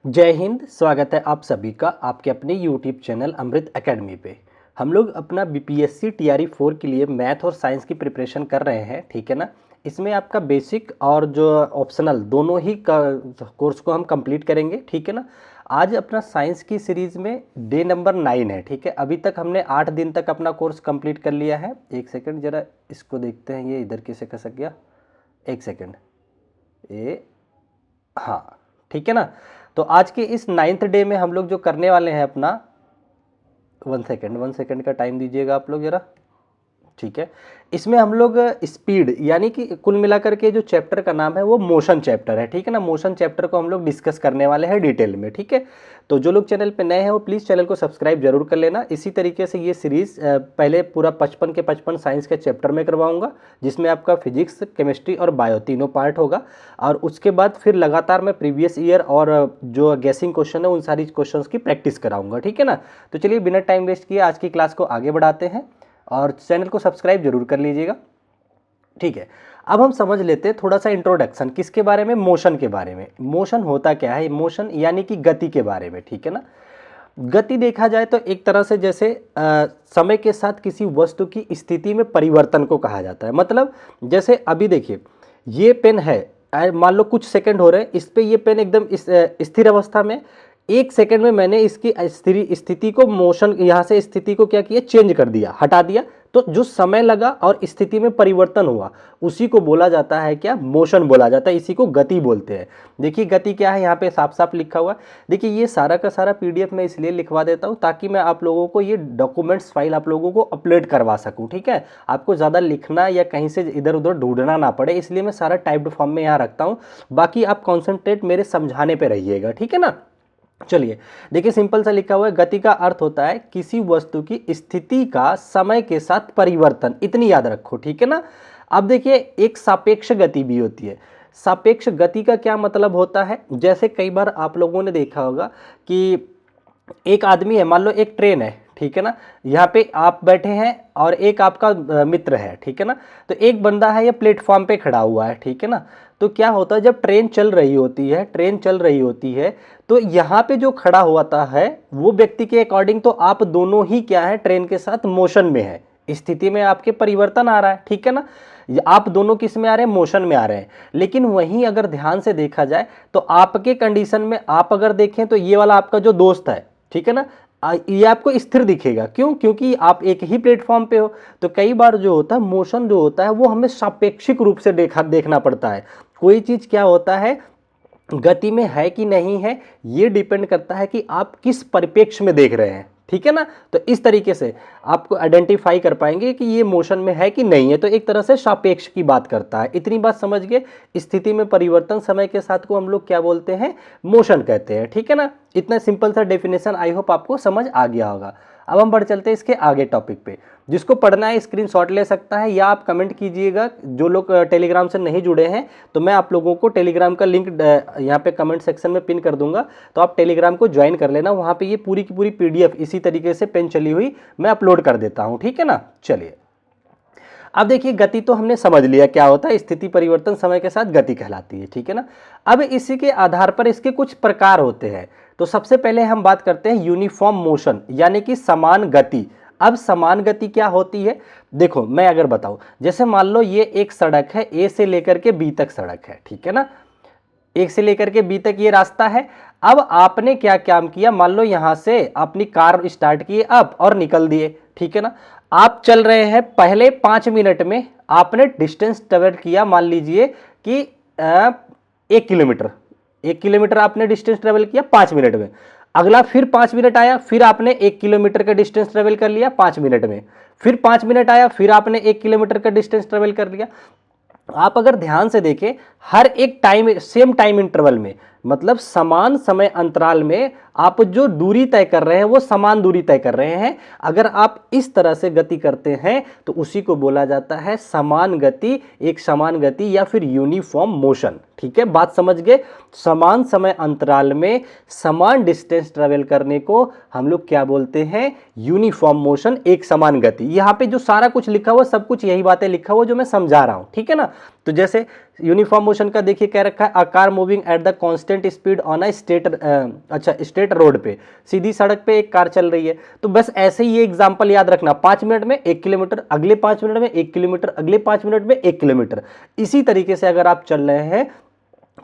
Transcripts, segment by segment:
जय हिंद। स्वागत है आप सभी का आपके अपने YouTube चैनल अमृत एकेडमी पे। हम लोग अपना बीपीएससी टीआरई 4 के लिए मैथ और साइंस की प्रिपरेशन कर रहे हैं, ठीक है ना। इसमें आपका बेसिक और जो ऑप्शनल दोनों ही कोर्स को हम कंप्लीट करेंगे, ठीक है ना। आज अपना साइंस की सीरीज़ में डे नंबर 9 है, ठीक है। अभी तक हमने 8 दिन तक अपना कोर्स कंप्लीट कर लिया है। एक सेकेंड ज़रा इसको देखते हैं, ये इधर कैसे खसक गया। एक सेकेंड, ये हाँ, ठीक है ना। तो आज के इस 9th डे में हम लोग जो करने वाले हैं अपना 1 सेकेंड का टाइम दीजिएगा आप लोग ज़रा, ठीक है। इसमें हम लोग स्पीड यानी कि कुल मिलाकर के जो चैप्टर का नाम है वो मोशन चैप्टर है, ठीक है ना। मोशन चैप्टर को हम लोग डिस्कस करने वाले हैं डिटेल में, ठीक है। तो जो लोग चैनल पे नए हैं वो प्लीज़ चैनल को सब्सक्राइब जरूर कर लेना। इसी तरीके से ये सीरीज़ पहले पूरा 55 के 55 साइंस के चैप्टर में करवाऊंगा, जिसमें आपका फिजिक्स, केमिस्ट्री और बायो तीनों पार्ट होगा। और उसके बाद फिर लगातार मैं प्रीवियस ईयर और जो गैसिंग क्वेश्चन है उन सारी क्वेश्चन की प्रैक्टिस कराऊंगा, ठीक है ना। तो चलिए बिना टाइम वेस्ट किए आज की क्लास को आगे बढ़ाते हैं और चैनल को सब्सक्राइब जरूर कर लीजिएगा, ठीक है। अब हम समझ लेते हैं थोड़ा सा इंट्रोडक्शन किसके बारे में, मोशन के बारे में। मोशन होता क्या है, मोशन यानी कि गति के बारे में, ठीक है ना। गति देखा जाए तो एक तरह से जैसे समय के साथ किसी वस्तु की स्थिति में परिवर्तन को कहा जाता है। मतलब जैसे अभी देखिए ये पेन है, मान लो कुछ सेकंड हो रहे हैं इस पे, ये पेन एकदम स्थिर अवस्था में, 1 सेकंड में मैंने इसकी स्थिति को मोशन यहाँ से स्थिति को क्या किया, चेंज कर दिया, हटा दिया। तो जो समय लगा और स्थिति में परिवर्तन हुआ उसी को बोला जाता है क्या, मोशन बोला जाता है। इसी को गति बोलते हैं। देखिए गति क्या है, यहाँ पे साफ साफ लिखा हुआ है। देखिए ये सारा का सारा पीडीएफ मैं इसलिए लिखवा देता हूँ ताकि मैं आप लोगों को ये डॉक्यूमेंट्स फाइल आप लोगों को अपलोड करवा सकूँ, ठीक है। आपको ज़्यादा लिखना या कहीं से इधर उधर ढूंढना ना पड़े, इसलिए मैं सारा टाइप्ड फॉर्म में यहाँ रखता हूँ। बाकी आप कॉन्सेंट्रेट मेरे समझाने पर रहिएगा, ठीक है ना। चलिए देखिए सिंपल सा लिखा हुआ है, गति का अर्थ होता है किसी वस्तु की स्थिति का समय के साथ परिवर्तन, इतनी याद रखो, ठीक है ना। अब देखिए एक सापेक्ष गति भी होती है। सापेक्ष गति का क्या मतलब होता है, जैसे कई बार आप लोगों ने देखा होगा कि एक आदमी है, मान लो एक ट्रेन है, ठीक है ना। यहाँ पे आप बैठे हैं और एक आपका मित्र है, ठीक है ना। तो एक बंदा है ये प्लेटफॉर्म पे खड़ा हुआ है, ठीक है ना। तो क्या होता है जब ट्रेन चल रही होती है तो यहाँ पे जो खड़ा हुआ है वो व्यक्ति के अकॉर्डिंग तो आप दोनों ही क्या है, ट्रेन के साथ मोशन में है, स्थिति में आपके परिवर्तन आ रहा है, ठीक है ना। आप दोनों किस में आ रहे हैं, मोशन में आ रहे हैं। लेकिन वहीं अगर ध्यान से देखा जाए तो आपके कंडीशन में आप अगर देखें तो ये वाला आपका जो दोस्त है, ठीक है ना, ये आपको स्थिर दिखेगा। क्यों? क्योंकि आप एक ही प्लेटफॉर्म पे हो। तो कई बार जो होता है मोशन जो होता है वो हमें सापेक्षिक रूप से देखना पड़ता है। कोई चीज क्या होता है गति में है कि नहीं है, ये डिपेंड करता है कि आप किस परिप्रेक्ष्य में देख रहे हैं, ठीक है ना। तो इस तरीके से आपको आइडेंटिफाई कर पाएंगे कि ये मोशन में है कि नहीं है। तो एक तरह से सापेक्ष की बात करता है। इतनी बात समझ गए। स्थिति में परिवर्तन समय के साथ को हम लोग क्या बोलते हैं, मोशन कहते हैं, ठीक है ना। इतना सिंपल सा डेफिनेशन आई होप आपको समझ आ गया होगा। अब हम बढ़ चलते हैं इसके आगे टॉपिक पे। जिसको पढ़ना है स्क्रीनशॉट ले सकता है या आप कमेंट कीजिएगा। जो लोग टेलीग्राम से नहीं जुड़े हैं तो मैं आप लोगों को टेलीग्राम का लिंक यहाँ पे कमेंट सेक्शन में पिन कर दूंगा, तो आप टेलीग्राम को ज्वाइन कर लेना। वहाँ पे ये पूरी की पूरी पीडीएफ इसी तरीके से पेन चली हुई मैं अपलोड कर देता हूँ, ठीक है ना। चलिए अब देखिए गति तो हमने समझ लिया क्या होता है, स्थिति परिवर्तन समय के साथ गति कहलाती है, ठीक है ना। अब इसी के आधार पर इसके कुछ प्रकार होते हैं। तो सबसे पहले हम बात करते हैं यूनिफॉर्म मोशन यानी कि समान गति। अब समान गति क्या होती है, देखो मैं अगर बताऊं, जैसे मान लो ये एक सड़क है, ए से लेकर के बी तक सड़क है, ठीक है ना। एक से लेकर के बी तक ये रास्ता है। अब आपने क्या काम किया, मान लो यहां से अपनी कार स्टार्ट की अप और निकल दिए, ठीक है ना। आप चल रहे हैं, पहले 5 मिनट में आपने डिस्टेंस ट्रेवल किया, मान लीजिए कि 1 किलोमीटर आपने डिस्टेंस ट्रेवल किया 5 मिनट में। अगला फिर 5 मिनट आया, फिर आपने 1 किलोमीटर का डिस्टेंस ट्रेवल कर लिया 5 मिनट में। फिर 5 मिनट आया, फिर आपने 1 किलोमीटर का डिस्टेंस ट्रेवल कर लिया। आप अगर ध्यान से देखें हर एक टाइम सेम टाइम इंटरवल में, मतलब समान समय अंतराल में आप जो दूरी तय कर रहे हैं वो समान दूरी तय कर रहे हैं। अगर आप इस तरह से गति करते हैं तो उसी को बोला जाता है समान गति, एक समान गति या फिर यूनिफॉर्म मोशन, ठीक है। बात समझ गए। समान समय अंतराल में समान डिस्टेंस ट्रेवल करने को हम लोग क्या बोलते हैं, यूनिफॉर्म मोशन, एक समान गति। यहाँ पे जो सारा कुछ लिखा हुआ सब कुछ यही बातें लिखा हुआ जो मैं समझा रहा हूँ, ठीक है ना। तो जैसे यूनिफॉर्म मोशन का देखिए कह रखा है, a car moving at the constant speed on a straight road पे, सीधी सड़क पे एक कार चल रही है। तो बस ऐसे ही ये एग्जांपल याद रखना, 5 मिनट में 1 किलोमीटर, अगले 5 मिनट में 1 किलोमीटर, अगले 5 मिनट में 1 किलोमीटर। इसी तरीके से अगर आप चल रहे हैं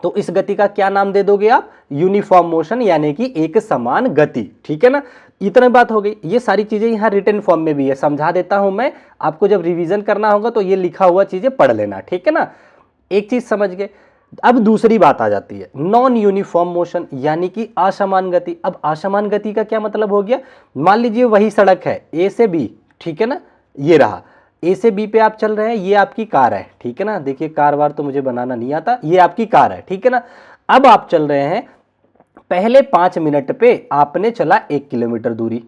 तो इस गति का क्या नाम दे दोगे आप? यूनिफॉर्म मोशन, यानी कि एक समान गति। ठीक है ना, इतनी बात हो गई। ये सारी चीजें यहाँ रिटन फॉर्म में भी है, समझा देता हूं मैं आपको, जब रिवीजन करना होगा तो ये लिखा हुआ चीजें पढ़ लेना। ठीक है ना, एक चीज समझ गए। अब दूसरी बात आ जाती है, नॉन यूनिफॉर्म मोशन, यानी कि असमान गति। अब असमान गति का क्या मतलब हो गया? मान लीजिए वही सड़क है ए से बी, ठीक है ना, ये रहा ए से बी पे आप चल रहे हैं, ये आपकी कार है। ठीक है ना, देखिए कार वार तो मुझे बनाना नहीं आता, ये आपकी कार है। ठीक है ना, अब आप चल रहे हैं, पहले 5 मिनट पे आपने चला 1 किलोमीटर दूरी,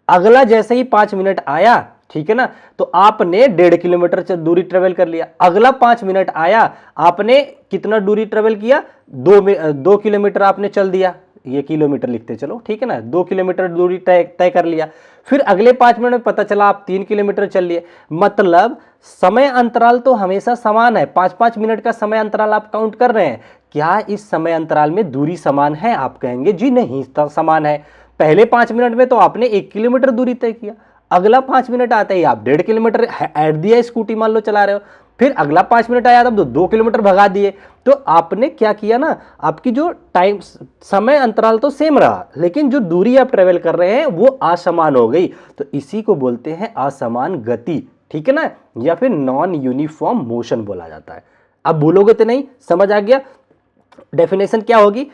अगला जैसे ही 5 मिनट आया, ठीक है ना, तो आपने 1.5 किलोमीटर दूरी ट्रेवल कर लिया। अगला 5 मिनट आया, आपने कितना दूरी ट्रेवल किया? 2 किलोमीटर आपने चल दिया, ये किलोमीटर लिखते चलो, ठीक है ना, 2 किलोमीटर दूरी तय कर लिया। फिर अगले 5 मिनट में पता चला आप 3 किलोमीटर चल लिए। मतलब समय अंतराल तो हमेशा समान है, 5-5 मिनट का समय अंतराल आप काउंट कर रहे हैं। क्या इस समय अंतराल में दूरी समान है? आप कहेंगे जी नहीं समान है। पहले 5 मिनट में तो आपने 1 किलोमीटर दूरी तय किया, अगला 5 मिनट आते ही आप 1.5 किलोमीटर ऐड दिया, स्कूटी मान लो चला रहे हो, फिर अगला 5 मिनट आया तब तो 2 किलोमीटर भगा दिए। तो आपने क्या किया ना, आपकी जो टाइम समय अंतराल तो सेम रहा, लेकिन जो दूरी आप ट्रेवल कर रहे हैं वो असमान हो गई। तो इसी को बोलते हैं असमान गति। ठीक है ना, या फिर नॉन यूनिफॉर्म मोशन बोला जाता है। अब भूलोगे तो नहीं, समझ आ गया? डेफिनेशन क्या होगी?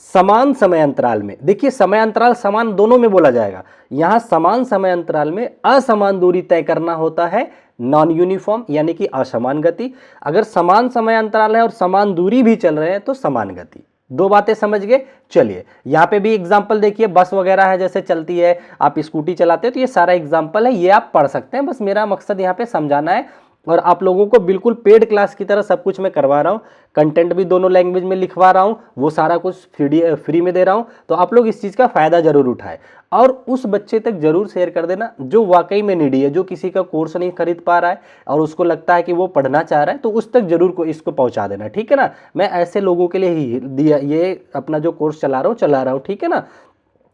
समान समय अंतराल में, देखिए समय अंतराल समान दोनों में बोला जाएगा, यहां समान समय अंतराल में असमान दूरी तय करना होता है नॉन यूनिफॉर्म, यानी कि असमान गति। अगर समान समय अंतराल है और समान दूरी भी चल रहे हैं तो समान गति। दो बातें समझ गए? चलिए यहां पे भी एग्जांपल देखिए, बस वगैरह है जैसे चलती है, आप स्कूटी चलाते हैं, तो ये सारा एग्जांपल है, ये आप पढ़ सकते हैं। बस मेरा मकसद यहाँ पे समझाना है, और आप लोगों को बिल्कुल पेड क्लास की तरह सब कुछ मैं करवा रहा हूँ। कंटेंट भी दोनों लैंग्वेज में लिखवा रहा हूँ, वो सारा कुछ फ्री में दे रहा हूँ। तो आप लोग इस चीज़ का फ़ायदा जरूर उठाएं, और उस बच्चे तक जरूर शेयर कर देना जो वाकई में नीडी है, जो किसी का कोर्स नहीं खरीद पा रहा है और उसको लगता है कि वो पढ़ना चाह रहा है, तो उस तक जरूर को इसको पहुँचा देना। ठीक है ना, मैं ऐसे लोगों के लिए ही दिया ये अपना जो कोर्स चला रहा हूँ। ठीक है ना,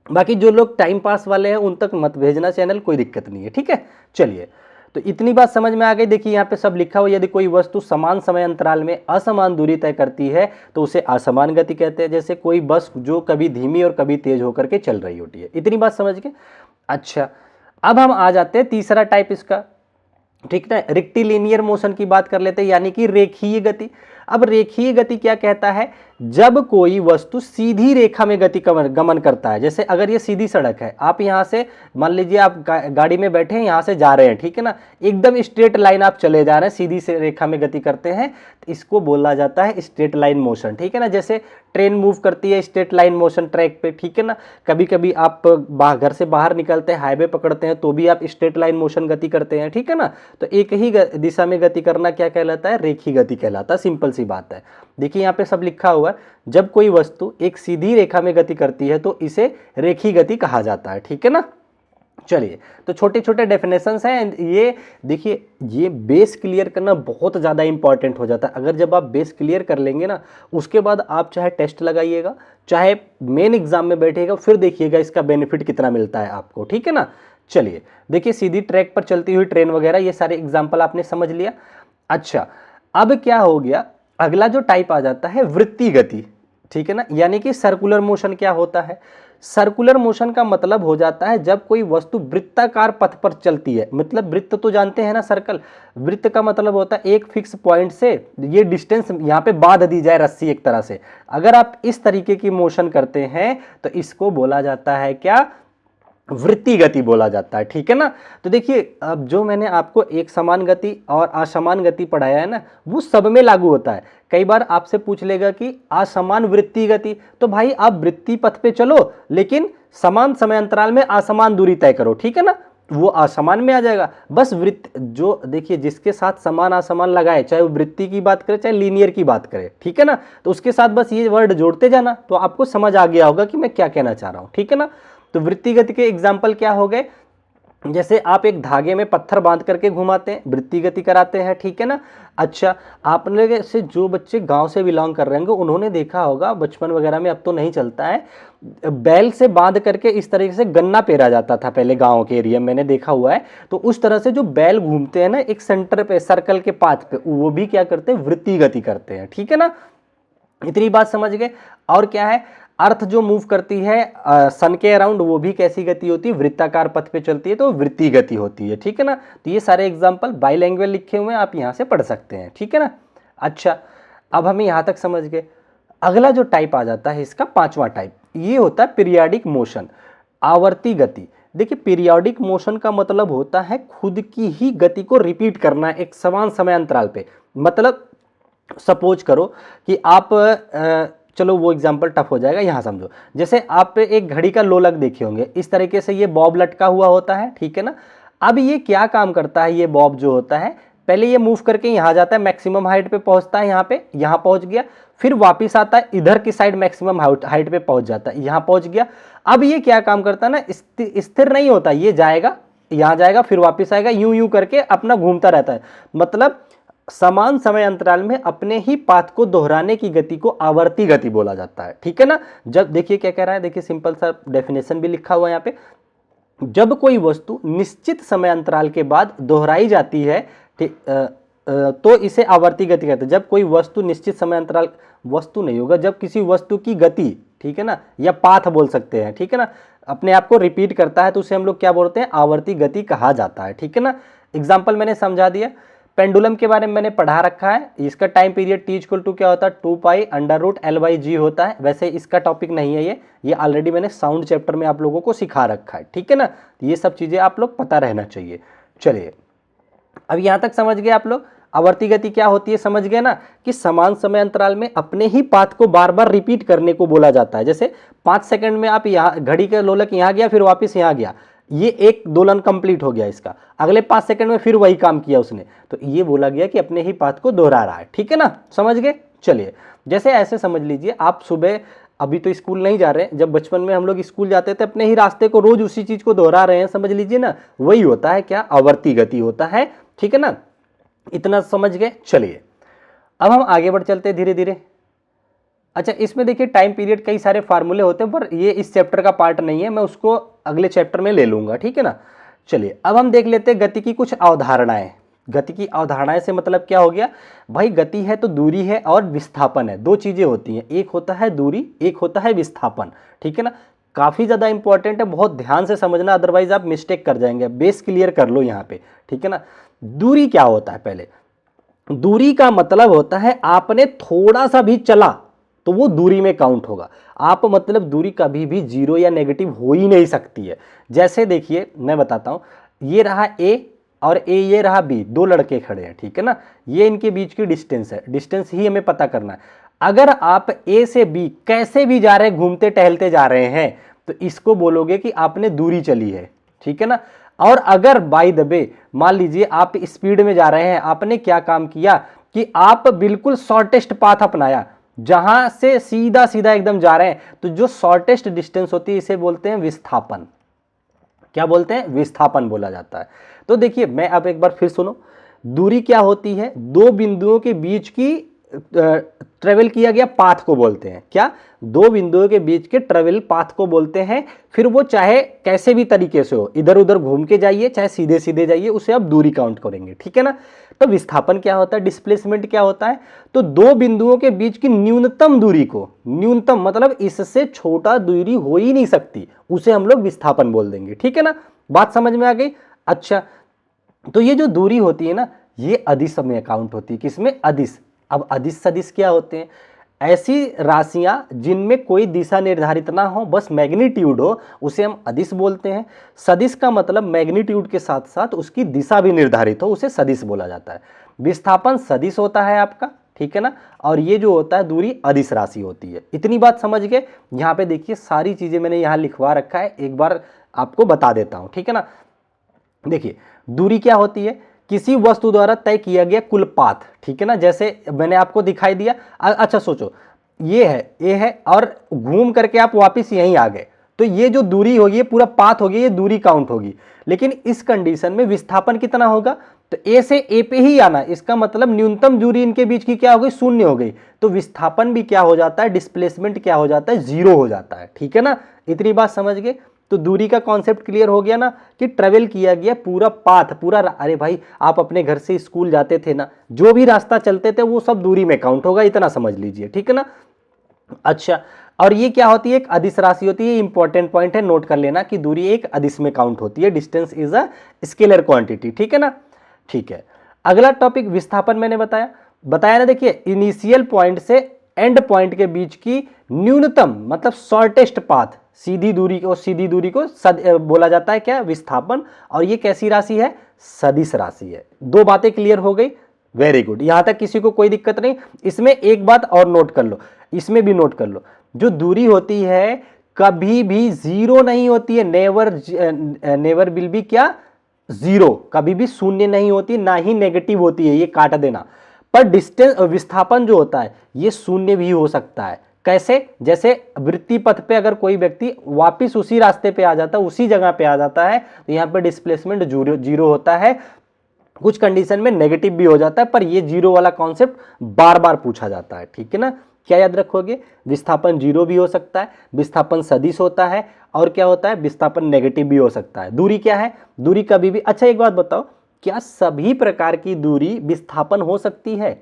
बाकी जो लोग टाइम पास वाले हैं उन तक मत भेजना चैनल, कोई दिक्कत नहीं है। ठीक है, चलिए तो इतनी बात समझ में आ गई। देखिए यहाँ पे सब लिखा हुआ, यदि कोई वस्तु समान समय अंतराल में असमान दूरी तय करती है तो उसे असमान गति कहते हैं। जैसे कोई बस जो कभी धीमी और कभी तेज होकर के चल रही होती है। इतनी बात समझ गए? अच्छा, अब हम आ जाते हैं तीसरा टाइप इसका, ठीक है, रेक्टिलिनियर मोशन की बात कर लेते हैं, यानी कि रेखीय गति। अब रेखीय गति क्या कहता है? जब कोई वस्तु सीधी रेखा में गति गमन करता है। जैसे अगर ये सीधी सड़क है, आप यहाँ से मान लीजिए आप गाड़ी में बैठे हैं, यहाँ से जा रहे हैं, ठीक है ना, एकदम स्ट्रेट लाइन आप चले जा रहे हैं, सीधी से रेखा में गति करते हैं, तो इसको बोला जाता है स्ट्रेट लाइन मोशन। ठीक है ना, जैसे ट्रेन मूव करती है स्ट्रेट लाइन मोशन ट्रैक पे, ठीक है ना, कभी कभी आप घर से बाहर निकलते हैं, हाईवे पकड़ते हैं, तो भी आप स्ट्रेट लाइन मोशन गति करते हैं। ठीक है ना, तो एक ही दिशा में गति करना क्या कहलाता है? रेखीय गति कहलाता है। सिंपल सी बात है। देखिए यहाँ पे सब लिखा हुआ है, जब कोई वस्तु एक सीधी रेखा में गति करती है तो इसे रेखीय गति कहा जाता है। ठीक है ना, चलिए तो छोटे छोटे डेफिनेशंस हैं ये। देखिए ये बेस क्लियर करना बहुत ज़्यादा इंपॉर्टेंट हो जाता है। अगर जब आप बेस क्लियर कर लेंगे ना, उसके बाद आप चाहे टेस्ट लगाइएगा, चाहे मेन एग्जाम में बैठिएगा, फिर देखिएगा इसका बेनिफिट कितना मिलता है आपको। ठीक है ना, चलिए देखिए सीधी ट्रैक पर चलती हुई ट्रेन वगैरह, ये सारे एग्जाम्पल आपने समझ लिया। अच्छा, अब क्या हो गया? अगला जो टाइप आ जाता है वृत्तीय गति। ठीक है ना, यानी कि सर्कुलर मोशन क्या होता है? सर्कुलर मोशन का मतलब हो जाता है जब कोई वस्तु वृत्ताकार पथ पर चलती है। मतलब वृत्त तो जानते हैं ना, सर्कल। वृत्त का मतलब होता है एक फिक्स पॉइंट से ये डिस्टेंस यहाँ पे बांध दी जाए रस्सी एक तरह से। अगर आप इस तरीके की मोशन करते हैं तो इसको बोला जाता है क्या? वृत्तीय गति बोला जाता है। ठीक है ना, तो देखिए अब जो मैंने आपको एक समान गति और असमान गति पढ़ाया है ना, वो सब में लागू होता है। कई बार आपसे पूछ लेगा कि असमान वृत्तीय गति, तो भाई आप वृत्तीय पथ पे चलो, लेकिन समान समय अंतराल में असमान दूरी तय करो। ठीक है ना, वो असमान में आ जाएगा। बस वृत्त जो देखिए जिसके साथ समान असमान लगाए, चाहे वो वृत्तीय की बात करे चाहे लीनियर की बात करे, ठीक है ना, तो उसके साथ बस ये वर्ड जोड़ते जाना, तो आपको समझ आ गया होगा कि मैं क्या कहना चाह रहा हूँ। ठीक है ना, तो वृत्तीय गति के एग्जाम्पल क्या हो गए? जैसे आप एक धागे में पत्थर बांध करके घुमाते हैं, वृत्तीय गति कराते हैं, ठीक है ना। अच्छा, आपने से जो बच्चे गांव से बिलोंग कर रहे होंगे उन्होंने देखा होगा बचपन वगैरह में, अब तो नहीं चलता है, बैल से बांध करके इस तरीके से गन्ना पेरा जाता था पहले गांव के एरिया में, मैंने देखा हुआ है। तो उस तरह से जो बैल घूमते हैं ना एक सेंटर पे, सर्कल के पाथ पे, वो भी क्या करते हैं, वृत्तीय गति करते हैं, ठीक है ना। इतनी बात समझ गए। और क्या है, अर्थ जो मूव करती है सन के अराउंड, वो भी कैसी गति होती है, वृत्ताकार पथ पे चलती है, तो वृत्तीय गति होती है, ठीक है ना। तो ये सारे एग्जांपल बाइलैंग्वेज लिखे हुए हैं, आप यहाँ से पढ़ सकते हैं, ठीक है ना। अच्छा, अब हमें यहाँ तक समझ गए। अगला जो टाइप आ जाता है इसका, पांचवा टाइप, ये होता है पीरियाडिक मोशन, आवर्ती गति। देखिए, पीरियाडिक मोशन का मतलब होता है खुद की ही गति को रिपीट करना एक समान समय अंतराल पे। मतलब सपोज करो कि आप चलो वो एग्जांपल टफ हो जाएगा, यहाँ समझो। जैसे आप एक घड़ी का लोलक देखे होंगे, इस तरीके से ये बॉब लटका हुआ होता है, ठीक है ना। अब ये क्या काम करता है, ये बॉब जो होता है, पहले ये मूव करके यहाँ जाता है, मैक्सिमम हाइट पे पहुंचता है, यहाँ पे, यहाँ पहुंच गया, फिर वापिस आता है इधर की साइड, मैक्सिमम हाइट पे पहुंच जाता है, यहाँ पहुंच गया। अब ये क्या काम करता है ना, स्थिर नहीं होता, ये जाएगा, यहाँ जाएगा, फिर वापिस आएगा, यूं यूं करके अपना घूमता रहता है। मतलब समान समय अंतराल में अपने ही पाथ को दोहराने की गति को आवर्ती गति बोला जाता है, ठीक है ना। जब देखिए क्या कह रहा है, देखिए सिंपल सा डेफिनेशन भी लिखा हुआ है यहाँ पे, जब कोई वस्तु निश्चित समय अंतराल के बाद दोहराई जाती है, तो इसे आवर्ती गति कहते हैं। जब कोई वस्तु निश्चित समय अंतराल, वस्तु नहीं होगा, जब किसी वस्तु की गति, ठीक है ना, या पाथ बोल सकते हैं, ठीक है ना, अपने आप को रिपीट करता है, तो उसे हम लोग क्या बोलते हैं, आवर्ती गति कहा जाता है, ठीक है ना। एग्जाम्पल मैंने समझा दिया। पेंडुलम के बारे में मैंने पढ़ा रखा है, इसका time period T equal to क्या होता है, 2π√L/g होता है। वैसे इसका टॉपिक नहीं है ये ऑलरेडी मैंने साउंड चैप्टर में आप लोगों को सिखा रखा है, ठीक है ना। तो ये सब चीजें आप लोग पता रहना चाहिए। चलिए, अब यहां तक समझ गए आप लोग। आवर्ती गति क्या होती है, समझ गए ना, कि समान समय अंतराल में अपने ही पाथ को बार बार रिपीट करने को बोला जाता है। जैसे 5 सेकंड में आप यहाँ घड़ी का लोलक यहाँ गया, फिर वापस यहाँ गया, ये एक दोलन कंप्लीट हो गया इसका, अगले 5 सेकंड में फिर वही काम किया उसने, तो ये बोला गया कि अपने ही पाथ को दोहरा रहा है, ठीक है ना, समझ गए। चलिए, जैसे ऐसे समझ लीजिए, आप सुबह, अभी तो स्कूल नहीं जा रहे हैं, जब बचपन में हम लोग स्कूल जाते थे अपने ही रास्ते को रोज उसी चीज को दोहरा रहे हैं, समझ लीजिए ना, वही होता है क्या, आवर्ती गति होता है, ठीक है ना। इतना समझ गए। चलिए, अब हम आगे बढ़ चलते हैं धीरे धीरे। अच्छा, इसमें देखिए टाइम पीरियड कई सारे फार्मूले होते हैं, पर ये इस चैप्टर का पार्ट नहीं है, मैं उसको अगले चैप्टर में ले लूंगा, ठीक है ना। चलिए, अब हम देख लेते हैं गति की कुछ अवधारणाएं। गति की अवधारणाएं से मतलब क्या हो गया भाई, गति है तो दूरी है और विस्थापन है, दो चीजें होती हैं, एक होता है दूरी, एक होता है विस्थापन, ठीक है ना। काफी ज्यादा इंपॉर्टेंट है, बहुत ध्यान से समझना, अदरवाइज आप मिस्टेक कर जाएंगे। बेस क्लियर कर लो यहाँ पे, ठीक है ना। दूरी क्या होता है, पहले दूरी का मतलब होता है आपने थोड़ा सा भी चला तो वो दूरी में काउंट होगा। आप मतलब दूरी कभी भी जीरो या नेगेटिव हो ही नहीं सकती है। जैसे देखिए मैं बताता हूं, ये रहा ए और ए, ये रहा बी, दो लड़के खड़े हैं, ठीक है ना, ये इनके बीच की डिस्टेंस है, डिस्टेंस ही हमें पता करना है। अगर आप ए से बी कैसे भी जा रहे हैं, घूमते टहलते जा रहे हैं, तो इसको बोलोगे कि आपने दूरी चली है, ठीक है ना। और अगर बाय द वे मान लीजिए आप स्पीड में जा रहे हैं, आपने क्या काम किया कि आप बिल्कुल शॉर्टेस्ट पाथ अपनाया, जहां से सीधा सीधा एकदम जा रहे हैं, तो जो शॉर्टेस्ट डिस्टेंस होती है इसे बोलते हैं विस्थापन। क्या बोलते हैं, विस्थापन बोला जाता है। तो देखिए, मैं अब एक बार फिर सुनो, दूरी क्या होती है, दो बिंदुओं के बीच की ट्रेवल किया गया पाथ को बोलते हैं। क्या, दो बिंदुओं के बीच के ट्रेवल पाथ को बोलते हैं। फिर वो चाहे कैसे भी तरीके से हो, इधर उधर घूम के जाइए चाहे सीधे सीधे जाइए, उसे आप दूरी काउंट करेंगे, ठीक है ना। तो विस्थापन क्या होता है, डिस्प्लेसमेंट क्या होता है, तो दो बिंदुओं के बीच की न्यूनतम दूरी को, न्यूनतम मतलब इससे छोटा दूरी हो ही नहीं सकती, उसे हम लोग विस्थापन बोल देंगे, ठीक है ना। बात समझ में आ गई। अच्छा, तो ये जो दूरी होती है ना, ये अदिश में काउंट होती है, किसमें, अदिश। अब अदिश सदिश क्या होते हैं, ऐसी राशियां जिनमें कोई दिशा निर्धारित ना हो, बस मैग्नीट्यूड हो, उसे हम अदिश बोलते हैं। सदिश का मतलब मैग्नीट्यूड के साथ साथ उसकी दिशा भी निर्धारित हो, उसे सदिश बोला जाता है। विस्थापन सदिश होता है आपका, ठीक है ना, और ये जो होता है दूरी अदिश राशि होती है। इतनी बात समझ गए। यहाँ पे देखिए सारी चीजें मैंने यहाँ लिखवा रखा है, एक बार आपको बता देता हूँ, ठीक है ना। देखिए, दूरी क्या होती है, किसी वस्तु द्वारा तय किया गया कुल पाथ, ठीक है ना, जैसे मैंने आपको दिखाई दिया। अच्छा सोचो, ये है, ये है, और घूम करके आप वापस यहीं आ गए, तो ये जो दूरी होगी, ये पूरा पाथ होगी, ये दूरी काउंट होगी। लेकिन इस कंडीशन में विस्थापन कितना होगा, तो ए से ए पे ही आना, इसका मतलब न्यूनतम दूरी इनके बीच की क्या हो गई, शून्य हो गई। तो विस्थापन भी क्या हो जाता है, डिस्प्लेसमेंट क्या हो जाता है, जीरो हो जाता है। ठीक है ना, इतनी बात समझ गए। तो दूरी का कॉन्सेप्ट क्लियर हो गया ना, कि ट्रेवल किया गया पूरा पाथ, पूरा, अरे भाई आप अपने घर से स्कूल जाते थे ना, जो भी रास्ता चलते थे वो सब दूरी में काउंट होगा, इतना समझ लीजिए। ठीक है ना। अच्छा, और ये क्या होती है, एक अदिश राशि होती है। इंपॉर्टेंट पॉइंट है, नोट कर लेना कि दूरी एक अदिश में काउंट होती है। Distance is a scalar quantity. ठीक है ना। ठीक है, अगला टॉपिक विस्थापन मैंने बताया ना। देखिए, इनिशियल पॉइंट से एंड पॉइंट के बीच की न्यूनतम मतलब शॉर्टेस्ट पाथ, सीधी दूरी को बोला जाता है क्या, विस्थापन। और ये कैसी राशि है, सदिश राशि है। दो बातें क्लियर हो गई, वेरी गुड, यहां तक किसी को कोई दिक्कत नहीं। इसमें एक बात और नोट कर लो, इसमें भी नोट कर लो, जो दूरी होती है कभी भी जीरो नहीं होती है। नेवर विल बी क्या, जीरो, कभी भी शून्य नहीं होती, ना ही नेगेटिव होती है, ये काट देना। पर डिस्टेंस विस्थापन जो होता है ये शून्य भी हो सकता है। कैसे, जैसे वृत्ति पथ पे अगर कोई व्यक्ति वापस उसी रास्ते पे आ जाता है, उसी जगह पे आ जाता है, तो यहाँ पे डिस्प्लेसमेंट जीरो होता है। कुछ कंडीशन में नेगेटिव भी हो जाता है, पर ये जीरो वाला कॉन्सेप्ट बार बार पूछा जाता है। ठीक है ना, क्या याद रखोगे, विस्थापन जीरो भी हो सकता है, विस्थापन सदिश होता है, और क्या होता है, विस्थापन नेगेटिव भी हो सकता है। दूरी क्या है, दूरी कभी भी, अच्छा एक बात बताओ, क्या सभी प्रकार की दूरी विस्थापन हो सकती है,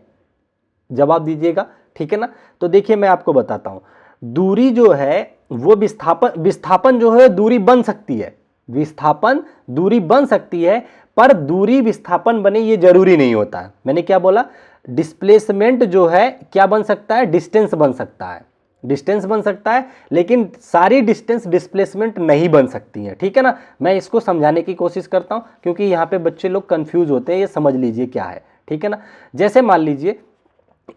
जवाब दीजिएगा। ठीक है ना, तो देखिए मैं आपको बताता हूं, दूरी जो है वो विस्थापन जो है दूरी बन सकती है, विस्थापन दूरी बन सकती है, पर दूरी विस्थापन बने ये जरूरी नहीं होता है। मैंने क्या बोला, डिस्प्लेसमेंट जो है क्या बन सकता है, डिस्टेंस बन सकता है, डिस्टेंस बन सकता है, लेकिन सारी डिस्टेंस डिस्प्लेसमेंट नहीं बन सकती है। ठीक है ना, मैं इसको समझाने की कोशिश करता हूं, क्योंकि यहाँ पे बच्चे लोग कंफ्यूज होते हैं, ये समझ लीजिए क्या है। ठीक है ना, जैसे मान लीजिए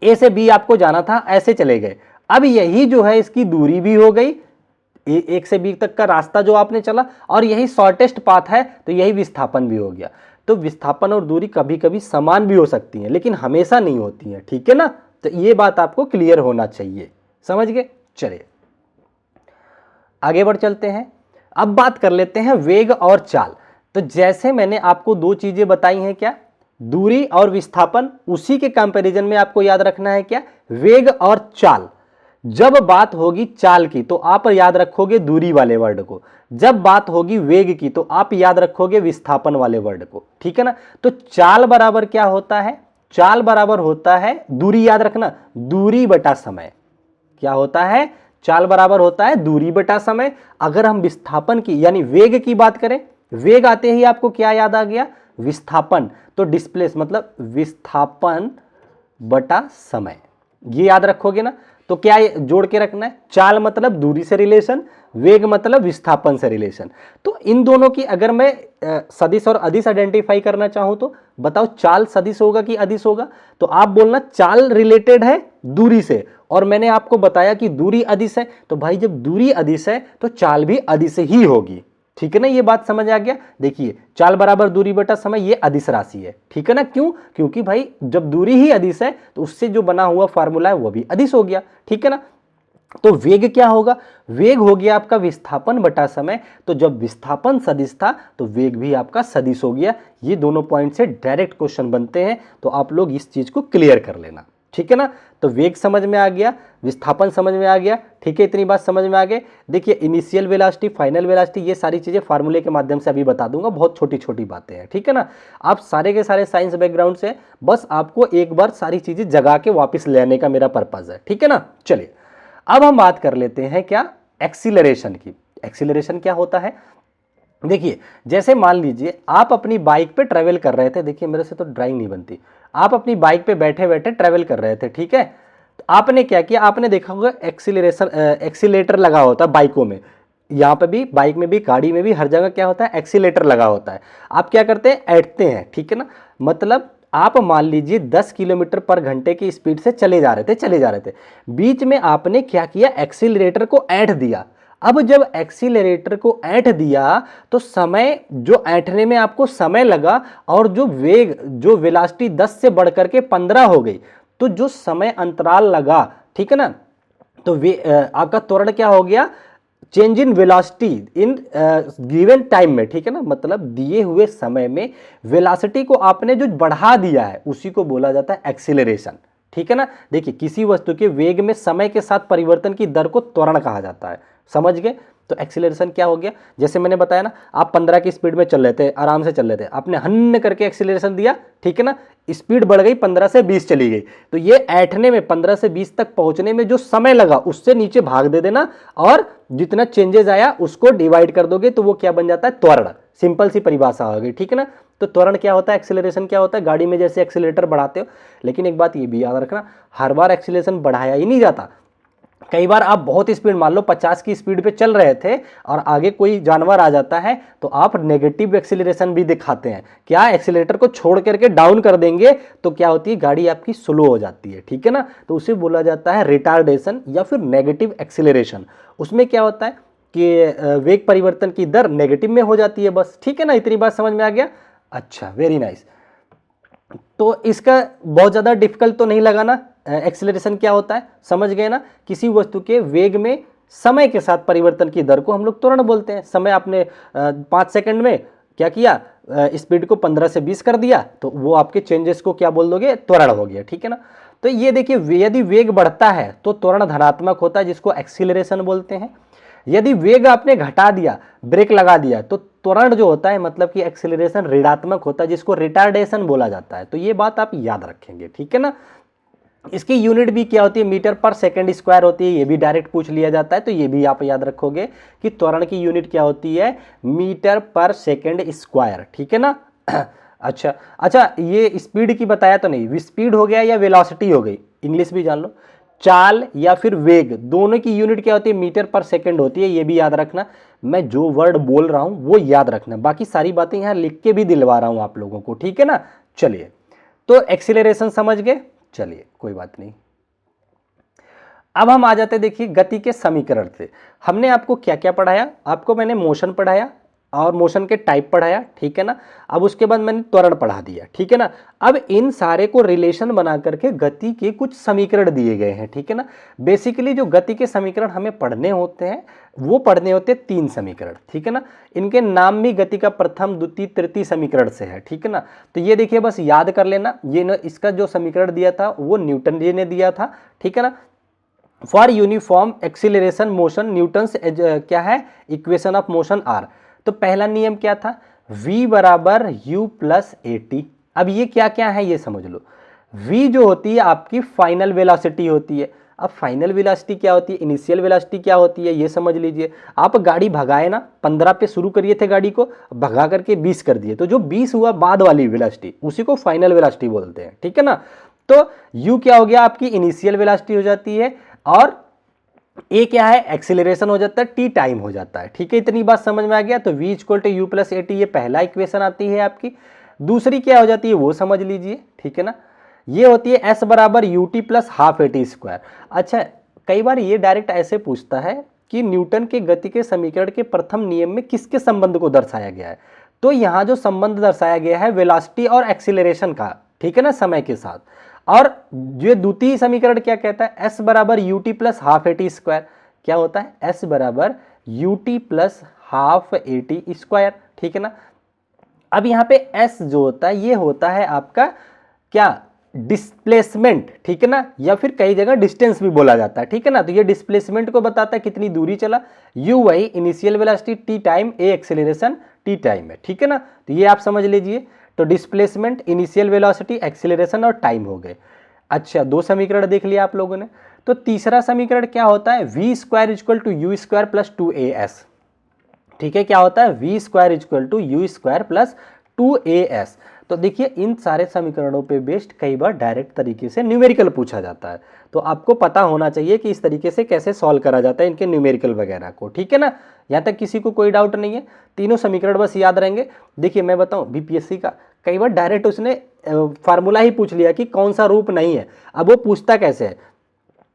ए से बी आपको जाना था, ऐसे चले गए, अब यही जो है इसकी दूरी भी हो गई, एक से बी तक का रास्ता जो आपने चला, और यही शॉर्टेस्ट पाथ है, तो यही विस्थापन भी हो गया। तो विस्थापन और दूरी कभी कभी समान भी हो सकती हैं, लेकिन हमेशा नहीं होती हैं। ठीक है ना, तो ये बात आपको क्लियर होना चाहिए, समझ गए। चलिए आगे बढ़ चलते हैं, अब बात कर लेते हैं वेग और चाल। तो जैसे मैंने आपको दो चीजें बताई हैं, क्या, दूरी और विस्थापन, उसी के कंपैरिजन में आपको याद रखना है क्या, वेग और चाल। जब बात होगी चाल की तो आप याद रखोगे दूरी वाले वर्ड को, जब बात होगी वेग की तो आप याद रखोगे विस्थापन वाले वर्ड को। ठीक है ना, तो चाल बराबर क्या होता है, चाल बराबर होता है, दूरी याद रखना, दूरी बटा समय। क्या होता है, चाल बराबर होता है दूरी बटा समय। अगर हम विस्थापन की यानी वेग की बात करें, वेग आते ही आपको क्या याद आ गया, विस्थापन, तो डिस्प्लेस मतलब विस्थापन बटा समय, ये याद रखोगे ना। तो क्या जोड़ के रखना है, चाल मतलब दूरी से रिलेशन, वेग मतलब विस्थापन से रिलेशन। तो इन दोनों की अगर मैं सदिश और अदिश आइडेंटिफाई करना चाहूं तो बताओ, चाल सदिश होगा कि अदिश होगा, तो आप बोलना चाल रिलेटेड है दूरी से, और मैंने आपको बताया कि दूरी अदिश है, तो भाई जब दूरी अदिश है तो चाल भी अदिश ही होगी। ठीक है ना, ये बात समझ आ गया। देखिए, चाल बराबर दूरी बटा समय, ये अदिश राशि है। ठीक है ना, क्यों, क्योंकि भाई जब दूरी ही अदिश है तो उससे जो बना हुआ फार्मूला है वो भी अदिश हो गया। ठीक है ना, तो वेग क्या होगा, वेग हो गया आपका विस्थापन बटा समय। तो जब विस्थापन सदिश था तो वेग भी आपका सदिश हो गया। ये दोनों पॉइंट से डायरेक्ट क्वेश्चन बनते हैं, तो आप लोग इस चीज को क्लियर कर लेना। ठीक है ना, तो वेग समझ में आ गया, विस्थापन समझ में आ गया। ठीक है, इतनी बात समझ में आ गई। देखिए, इनिशियल वेलोसिटी, फाइनल वेलोसिटी, ये सारी चीजें फार्मूले के माध्यम से अभी बता दूंगा, बहुत छोटी छोटी बातें हैं। ठीक है ना, आप सारे के सारे साइंस बैकग्राउंड से, बस आपको एक बार सारी चीजें जगा के वापस लेने का मेरा पर्पज है। ठीक है ना, चलिए अब हम बात कर लेते हैं क्या, एक्सीलरेशन की। एक्सीलरेशन क्या होता है, देखिए जैसे मान लीजिए आप अपनी बाइक पे ट्रेवल कर रहे थे, देखिए मेरे से तो ड्राइंग नहीं बनती, आप अपनी बाइक पे बैठे बैठे ट्रेवल कर रहे थे। ठीक है, तो आपने क्या किया, आपने देखा होगा एक्सीलेटर लगा होता है बाइकों में, यहाँ पे भी, बाइक में भी, गाड़ी में भी, हर जगह क्या होता है, एक्सीलेटर लगा होता है। आप क्या करते हैं, ऐंठते हैं। ठीक है ना, मतलब आप मान लीजिए 10 किलोमीटर पर घंटे की स्पीड से चले जा रहे थे, बीच में आपने क्या किया, एक्सीलरेटर को ऐंठ दिया। अब जब एक्सीलरेटर को ऐंठ दिया तो समय, जो ऐंठने में आपको समय लगा, और जो वेग, जो वेलोसिटी 10 से बढ़कर के 15 हो गई, तो जो समय अंतराल लगा, ठीक है ना, तो आपका त्वरण क्या हो गया, change in velocity in given time में, ठीक है ना, मतलब दिए हुए समय में वेलोसिटी को आपने जो बढ़ा दिया है उसी को बोला जाता है एक्सीलरेशन, ठीक है ना। देखिए किसी वस्तु के वेग में समय के साथ परिवर्तन की दर को त्वरण कहा जाता है, समझ गए। तो एक्सीलरेशन क्या हो गया, जैसे मैंने बताया ना, आप 15 की स्पीड में चल रहे थे, आराम से चल रहे थे, आपने हन्न करके एक्सीलरेशन दिया, ठीक है ना, स्पीड बढ़ गई, 15 से 20 चली गई, तो ये ऐठने में 15 से 20 तक पहुंचने में जो समय लगा उससे नीचे भाग दे देना और जितना चेंजेस आया उसको डिवाइड कर दोगे तो वो क्या बन जाता है, त्वरण। सिंपल सी परिभाषा हो गई, ठीक है ना। तो त्वरण क्या होता है, एक्सीलरेशन क्या होता है, गाड़ी में जैसे एक्सीलरेटर बढ़ाते हो, लेकिन एक बात ये भी याद रखना, हर बार एक्सीलरेशन बढ़ाया ही नहीं जाता। कई बार आप बहुत स्पीड, मान लो 50 की स्पीड पे चल रहे थे और आगे कोई जानवर आ जाता है तो आप नेगेटिव एक्सीलरेशन भी दिखाते हैं, क्या एक्सीलरेटर को छोड़ करके डाउन कर देंगे तो क्या होती है, गाड़ी आपकी स्लो हो जाती है, ठीक है ना। तो उसे बोला जाता है रिटार्डेशन या फिर नेगेटिव एक्सीलरेशन। उसमें क्या होता है कि वेग परिवर्तन की दर नेगेटिव में हो जाती है, बस, ठीक है ना। इतनी बात समझ में आ गया, अच्छा, वेरी नाइस। तो इसका बहुत ज़्यादा डिफिकल्ट तो नहीं लगा ना, एक्सीलरेशन क्या होता है समझ गए ना। किसी वस्तु के वेग में समय के साथ परिवर्तन की दर को हम लोग त्वरण बोलते हैं। समय आपने 5 सेकंड में क्या किया, स्पीड को 15 से 20 कर दिया तो वो आपके चेंजेस को क्या बोल दोगे, त्वरण हो गया, ठीक है ना। तो ये देखिए, यदि वेग बढ़ता है तो त्वरण धनात्मक होता है जिसको एक्सीलरेशन बोलते हैं। यदि वेग आपने घटा दिया, ब्रेक लगा दिया, तो त्वरण जो होता है मतलब कि एक्सीलरेशन ऋणात्मक होता है जिसको रिटार्डेशन बोला जाता है। तो ये बात आप याद रखेंगे, ठीक है ना। इसकी यूनिट भी क्या होती है, मीटर पर सेकंड स्क्वायर होती है, ये भी डायरेक्ट पूछ लिया जाता है, तो ये भी आप याद रखोगे कि त्वरण की यूनिट क्या होती है, मीटर पर सेकंड स्क्वायर, ठीक है ना। अच्छा अच्छा, ये स्पीड की बताया तो नहीं, स्पीड हो गया या वेलोसिटी हो गई, इंग्लिश भी जान लो। चाल या फिर वेग, दोनों की यूनिट क्या होती है, मीटर पर सेकंड होती है, ये भी याद रखना। मैं जो वर्ड बोल रहा हूं वो याद रखना, बाकी सारी बातें यहां लिख के भी दिलवा रहा हूं आप लोगों को, ठीक है ना। चलिए, तो एक्सीलरेशन समझ गए, चलिए कोई बात नहीं। अब हम आ जाते हैं, देखिए, गति के समीकरण से। हमने आपको क्या क्या पढ़ाया, आपको मैंने मोशन पढ़ाया और मोशन के टाइप पढ़ाया, ठीक है ना। अब उसके बाद मैंने त्वरण पढ़ा दिया, ठीक है ना। अब इन सारे को रिलेशन बना करके गति के कुछ समीकरण दिए गए हैं, ठीक है ना। बेसिकली जो गति के समीकरण हमें पढ़ने होते हैं वो पढ़ने होते हैं 3 समीकरण, ठीक है ना। इनके नाम भी गति का प्रथम, द्वितीय, तृतीय समीकरण से है, ठीक है ना। तो ये देखिए, बस याद कर लेना, ये न, इसका जो समीकरण दिया था वो न्यूटन जी ने दिया था, ठीक है ना। For uniform acceleration motion Newton's क्या है, इक्वेशन ऑफ मोशन आर। तो पहला नियम क्या था, v बराबर u प्लस ए टी। अब ये क्या क्या है ये समझ लो। v जो होती है आपकी फाइनल वेलोसिटी होती है। अब फाइनल वेलोसिटी क्या होती है, इनिशियल वेलोसिटी क्या होती है, ये समझ लीजिए। आप गाड़ी भगाए ना, 15 पे शुरू करिए थे गाड़ी को, भगा करके 20 कर दिए, तो जो 20 हुआ बाद वाली वेलोसिटी उसी को फाइनल वेलोसिटी बोलते हैं, ठीक है ना। तो u क्या हो गया, आपकी इनिशियल वेलोसिटी हो जाती है, और ए क्या है, एक्सीलरेशन हो जाता है, टी टाइम हो जाता है, ठीक है। इतनी बात समझ में आ गया। तो v equal to u plus a t, ये पहला इक्वेशन आती है आपकी। दूसरी क्या हो जाती है वो समझ लीजिए, ठीक है ना। ये होती है s बराबर you t plus half A T square. अच्छा, कई बार ये डायरेक्ट ऐसे पूछता है कि न्यूटन के गति के समीकरण के प्रथम नियम में किसके संबंध को दर्शाया गया है। तो यहाँ जो संबंध दर्शाया गया है वेलोसिटी और एक्सीलरेशन का, ठीक है ना, समय के साथ। और जो द्वितीय समीकरण क्या कहता है, s बराबर you t plus half A T square. क्या होता है, s बराबर you t plus half A T square, ठीक है ना। अब यहाँ पे s जो होता है ये होता है आपका क्या, डिस्प्लेसमेंट, ठीक है ना, या फिर कई जगह डिस्टेंस भी बोला जाता है, ठीक है ना। तो ये डिस्प्लेसमेंट को बताता है कितनी दूरी चला, u वही initial velocity, t time, a acceleration, t time है, ठीक है ना। तो ये आप समझ लीजिए। तो डिस्प्लेसमेंट, इनिशियल वेलोसिटी, एक्सीलरेशन और टाइम हो गए। अच्छा, 2 समीकरण देख लिया आप लोगों ने। तो तीसरा समीकरण क्या होता है, v square equal to u square plus 2as, ठीक है। क्या होता है, v square equal to u square plus 2as। तो देखिए, इन सारे समीकरणों पे बेस्ड कई बार डायरेक्ट तरीके से न्यूमेरिकल पूछा जाता है, तो आपको पता होना चाहिए कि इस तरीके से कैसे सॉल्व करा जाता है इनके न्यूमेरिकल वगैरह को, ठीक है ना। यहाँ तक किसी को कोई डाउट नहीं है, तीनों समीकरण बस याद रहेंगे। देखिए मैं बताऊँ, बीपीएससी का कई बार डायरेक्ट उसने फार्मूला ही पूछ लिया कि कौन सा रूप नहीं है। अब वो पूछता कैसे है,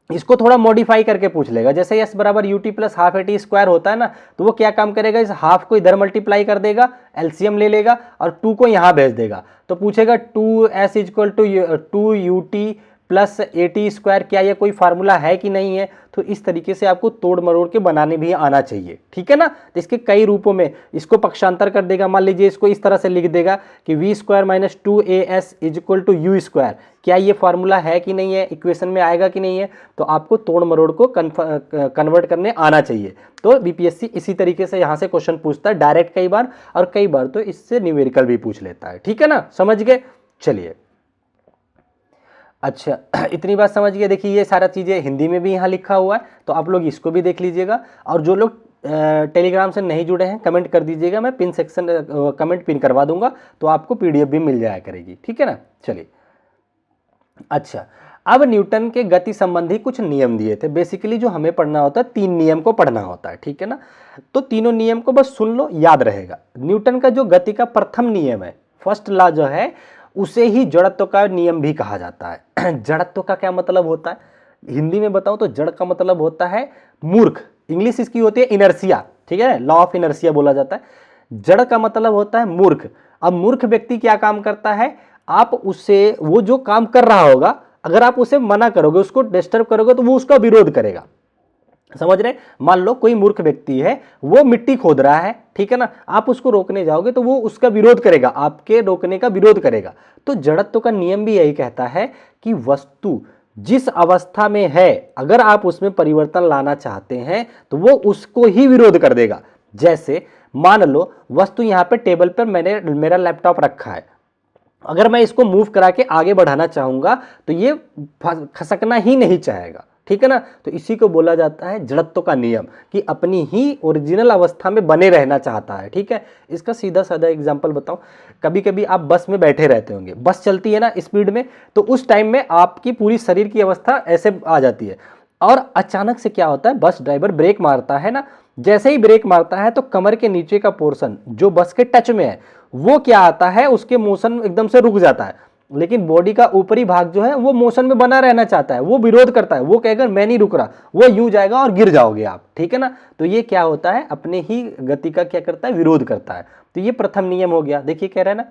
इसको थोड़ा मॉडिफाई करके पूछ लेगा। जैसे s बराबर you t plus half A T square होता है ना, तो वो क्या काम करेगा, इस हाफ को इधर मल्टीप्लाई कर देगा, एलसीएम ले लेगा और 2 को यहाँ भेज देगा। तो पूछेगा 2s equal to 2 u t plus AT², क्या ये कोई फार्मूला है कि नहीं है? तो इस तरीके से आपको तोड़ मरोड़ के बनाने भी आना चाहिए, ठीक है ना। तो इसके कई रूपों में इसको पक्षांतर कर देगा, मान लीजिए इसको इस तरह से लिख देगा कि v² - 2as = u², क्या ये फार्मूला है कि नहीं है, इक्वेशन में आएगा कि नहीं है? तो आपको तोड़ मरोड़ को कन्वर्ट करने आना चाहिए। तो बीपीएससी इसी तरीके से यहाँ से क्वेश्चन पूछता है डायरेक्ट कई बार, और कई बार तो इससे न्यूमेरिकल भी पूछ लेता है, ठीक है ना, समझ गए। चलिए, अच्छा इतनी बात समझ गए। देखिए ये सारा चीज़ें हिंदी में भी यहाँ लिखा हुआ है, तो आप लोग इसको भी देख लीजिएगा। और जो लोग टेलीग्राम से नहीं जुड़े हैं कमेंट कर दीजिएगा, मैं पिन सेक्शन कमेंट पिन करवा दूंगा, तो आपको PDF भी मिल जाया करेगी, ठीक है ना। चलिए, अच्छा अब न्यूटन के गति संबंधी कुछ नियम दिए थे। बेसिकली जो हमें पढ़ना होता है 3 नियम को पढ़ना होता है, ठीक है ना। तो तीनों नियम को बस सुन लो, याद रहेगा। न्यूटन का जो गति का प्रथम नियम है, फर्स्ट लॉ जो है, उसे ही जड़त्व का नियम भी कहा जाता है। जड़त्व का क्या मतलब होता है, हिंदी में बताऊं तो जड़ का मतलब होता है मूर्ख, इंग्लिश इसकी होती है इनर्सिया, ठीक है, लॉ ऑफ इनर्सिया बोला जाता है। जड़ का मतलब होता है मूर्ख। अब मूर्ख व्यक्ति क्या काम करता है, आप उससे, वो जो काम कर रहा होगा, अगर आप उसे मना करोगे, उसको डिस्टर्ब करोगे, तो वो उसका विरोध करेगा, समझ रहे। मान लो कोई मूर्ख व्यक्ति है, वो मिट्टी खोद रहा है, ठीक है ना, आप उसको रोकने जाओगे तो वो उसका विरोध करेगा, आपके रोकने का विरोध करेगा। तो जड़त्व का नियम भी यही कहता है कि वस्तु जिस अवस्था में है, अगर आप उसमें परिवर्तन लाना चाहते हैं तो वो उसको ही विरोध कर देगा। जैसे मान लो वस्तु यहाँ पे टेबल पर मेरा लैपटॉप रखा है, अगर मैं इसको मूव करा के आगे बढ़ाना चाहूंगा तो ये खसकना ही नहीं चाहेगा, ठीक है ना। तो इसी को बोला जाता है जड़त्व का नियम, कि अपनी ही ओरिजिनल अवस्था में बने रहना चाहता है, ठीक है। इसका सीधा साधा एग्जांपल बताऊं, कभी कभी आप बस में बैठे रहते होंगे, बस चलती है ना स्पीड में, तो उस टाइम में आपकी पूरी शरीर की अवस्था ऐसे आ जाती है, और अचानक से क्या होता है, बस ड्राइवर ब्रेक मारता है ना, जैसे ही ब्रेक मारता है तो कमर के नीचे का पोर्शन जो बस के टच में है, वो क्या आता है, उसके मोशन एकदम से रुक जाता है। लेकिन बॉडी का ऊपरी भाग जो है वो मोशन में बना रहना चाहता है, वो विरोध करता है, वो कहेगा मैं नहीं रुक रहा, वो यूं जाएगा और गिर जाओगे आप, ठीक है ना। तो ये क्या होता है, अपने ही गति का क्या करता है, विरोध करता है। तो ये प्रथम नियम हो गया। देखिए कह रहा है ना,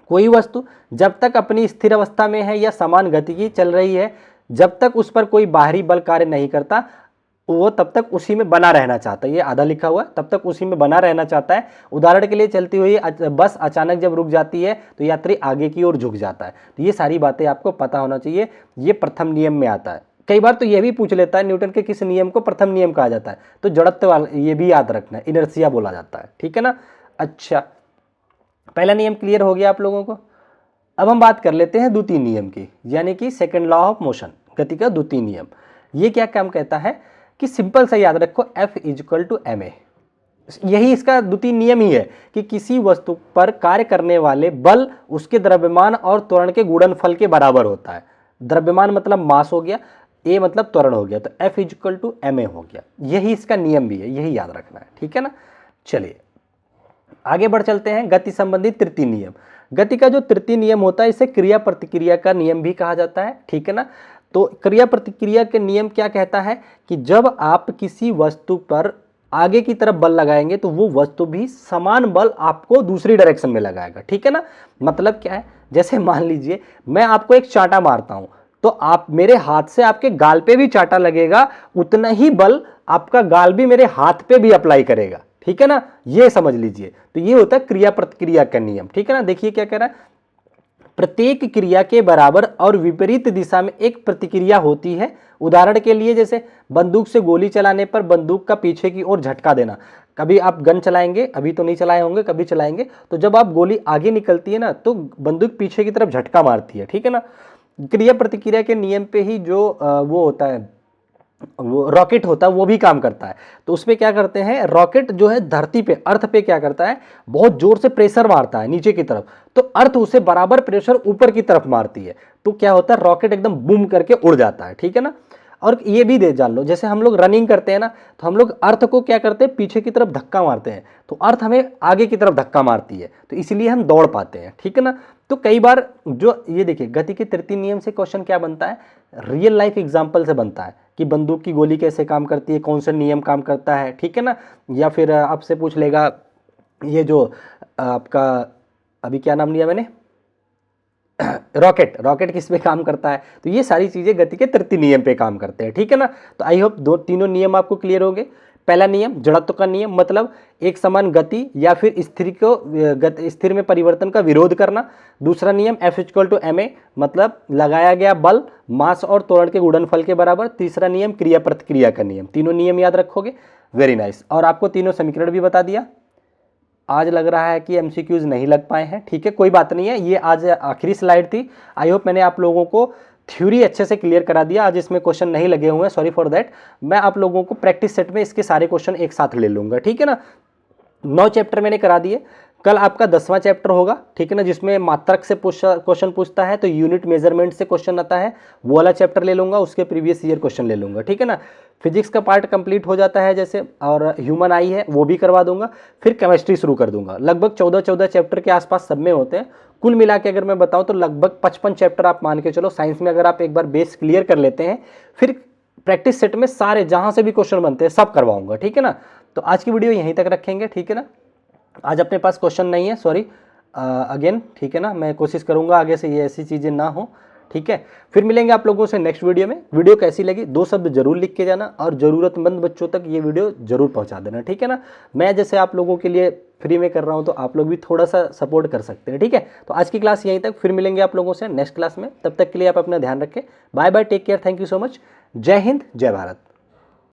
कोई वस्तु जब तक अपनी स्थिर अवस्था में है या समान गति की चल रही है, जब तक उस पर कोई बाहरी बल कार्य नहीं करता, वो तब तक उसी में बना रहना चाहता है। ये आधा लिखा हुआ है, तब तक उसी में बना रहना चाहता है। उदाहरण के लिए चलती हुई बस अचानक जब रुक जाती है तो यात्री आगे की ओर झुक जाता है। तो ये सारी बातें आपको पता होना चाहिए, ये प्रथम नियम में आता है। कई बार तो ये भी पूछ लेता है न्यूटन के किस नियम को प्रथम नियम कहा जाता है, तो जड़त्व वाला ये भी याद रखना है, इनर्शिया बोला जाता है, ठीक है ना। अच्छा, पहला नियम क्लियर हो गया आप लोगों को। अब हम बात कर लेते हैं द्वितीय नियम की, यानी कि सेकंड लॉ ऑफ मोशन, गति का द्वितीय नियम। ये क्या काम कहता है कि सिंपल सा याद रखो, F = ma। यही इसका द्वितीय नियम ही है कि किसी वस्तु पर कार्य करने वाले बल उसके द्रव्यमान और त्वरण के गुणनफल के बराबर होता है। द्रव्यमान मतलब मास हो गया, a मतलब त्वरण हो गया, तो F = ma हो गया। यही इसका नियम भी है, यही याद रखना है, ठीक है ना। चलिए आगे बढ़ चलते हैं, गति संबंधी तृतीय नियम। गति का जो तृतीय नियम होता है इसे क्रिया प्रतिक्रिया का नियम भी कहा जाता है, ठीक है ना। तो क्रिया प्रतिक्रिया के नियम क्या कहता है कि जब आप किसी वस्तु पर आगे की तरफ बल लगाएंगे तो वो वस्तु भी समान बल आपको दूसरी डायरेक्शन में लगाएगा, ठीक है ना। मतलब क्या है, जैसे मान लीजिए मैं आपको एक चांटा मारता हूं, तो आप मेरे हाथ से आपके गाल पे भी चांटा लगेगा, उतना ही बल आपका गाल भी मेरे हाथ पे भी अप्लाई करेगा, ठीक है ना। ये समझ लीजिए। तो ये होता है क्रिया प्रतिक्रिया का नियम, ठीक है ना। देखिए क्या कह रहा है, प्रत्येक क्रिया के बराबर और विपरीत दिशा में एक प्रतिक्रिया होती है। उदाहरण के लिए जैसे बंदूक से गोली चलाने पर बंदूक का पीछे की ओर झटका देना। कभी आप गन चलाएंगे, अभी तो नहीं चलाए होंगे, कभी चलाएंगे, तो जब आप गोली आगे निकलती है ना तो बंदूक पीछे की तरफ झटका मारती है, ठीक है ना। क्रिया प्रतिक्रिया के नियम पे ही जो वो होता है, वो रॉकेट होता है, वो भी काम करता है। तो उसमें क्या करते हैं, रॉकेट जो है धरती पे, अर्थ पे क्या करता है, बहुत जोर से प्रेशर मारता है नीचे की तरफ, तो अर्थ उसे बराबर प्रेशर ऊपर की तरफ मारती है, तो क्या होता है, रॉकेट एकदम बूम करके उड़ जाता है, ठीक है ना। और ये भी दे जान लो, जैसे हम लोग रनिंग करते हैं ना, तो हम लोग अर्थ को क्या करते हैं, पीछे की तरफ धक्का मारते हैं, तो अर्थ हमें आगे की तरफ धक्का मारती है, तो इसलिए हम दौड़ पाते हैं, ठीक है ना। तो कई बार जो ये देखिए गति के तृतीय नियम से क्वेश्चन क्या बनता है, रियल लाइफ एग्जांपल से बनता है कि बंदूक की गोली कैसे काम करती है, कौन सा नियम काम करता है, ठीक है ना। या फिर आपसे पूछ लेगा ये जो आपका, अभी क्या नाम लिया मैंने, रॉकेट रॉकेट किस पे काम करता है, तो ये सारी चीज़ें गति के तृतीय नियम पे काम करते हैं, ठीक है ना। तो आई होप तीनों नियम आपको क्लियर हो गए। पहला नियम जड़त्व का नियम, मतलब एक समान गति या फिर स्थिर में परिवर्तन का विरोध करना। दूसरा नियम F=ma, मतलब लगाया गया बल मास और त्वरण के गुणनफल के बराबर। तीसरा नियम क्रिया प्रतिक्रिया का नियम। तीनों नियम याद रखोगे, वेरी नाइस। और आपको तीनों समीकरण भी बता दिया। आज लग रहा है कि एमसीक्यूज नहीं लग पाए हैं, ठीक है, कोई बात नहीं है, ये आज आखिरी स्लाइड थी। आई होप मैंने आप लोगों को थ्योरी अच्छे से क्लियर करा दिया। आज इसमें क्वेश्चन नहीं लगे हुए हैं, सॉरी फॉर दैट। मैं आप लोगों को प्रैक्टिस सेट में इसके सारे क्वेश्चन एक साथ ले लूंगा, ठीक है ना। 9 चैप्टर मैंने करा दिए। कल आपका 10वां चैप्टर होगा, ठीक है ना, जिसमें मात्रक से क्वेश्चन पूछता है, तो यूनिट मेजरमेंट से क्वेश्चन आता है, वो वाला चैप्टर ले लूंगा, उसके प्रीवियस ईयर क्वेश्चन ले लूंगा, ठीक है ना। फिजिक्स का पार्ट कंप्लीट हो जाता है जैसे, और ह्यूमन आई है वो भी करवा दूंगा, फिर केमिस्ट्री शुरू कर दूंगा। लगभग 14 चैप्टर के आसपास सब में होते हैं। कुल मिला के अगर मैं बताऊं तो लगभग 55 चैप्टर आप मान के चलो। साइंस में अगर आप एक बार बेस क्लियर कर लेते हैं, फिर प्रैक्टिस सेट में सारे जहां से भी क्वेश्चन बनते हैं सब करवाऊंगा, ठीक है ना। तो आज की वीडियो यहीं तक रखेंगे, ठीक है ना। आज अपने पास क्वेश्चन नहीं है, सॉरी अगेन, ठीक है ना। मैं कोशिश करूंगा आगे से ये ऐसी चीज़ें ना हो, ठीक है। फिर मिलेंगे आप लोगों से नेक्स्ट वीडियो में। वीडियो कैसी लगी 2 शब्द जरूर लिख के जाना, और ज़रूरतमंद बच्चों तक ये वीडियो जरूर पहुंचा देना, ठीक है ना। मैं जैसे आप लोगों के लिए फ्री में कर रहा हूं, तो आप लोग भी थोड़ा सा सपोर्ट कर सकते हैं, ठीक है। तो आज की क्लास यहीं तक, फिर मिलेंगे आप लोगों से नेक्स्ट क्लास में। तब तक के लिए आप अपना ध्यान रखें। Bye bye, take care, thank you so much. जय हिंद, जय भारत।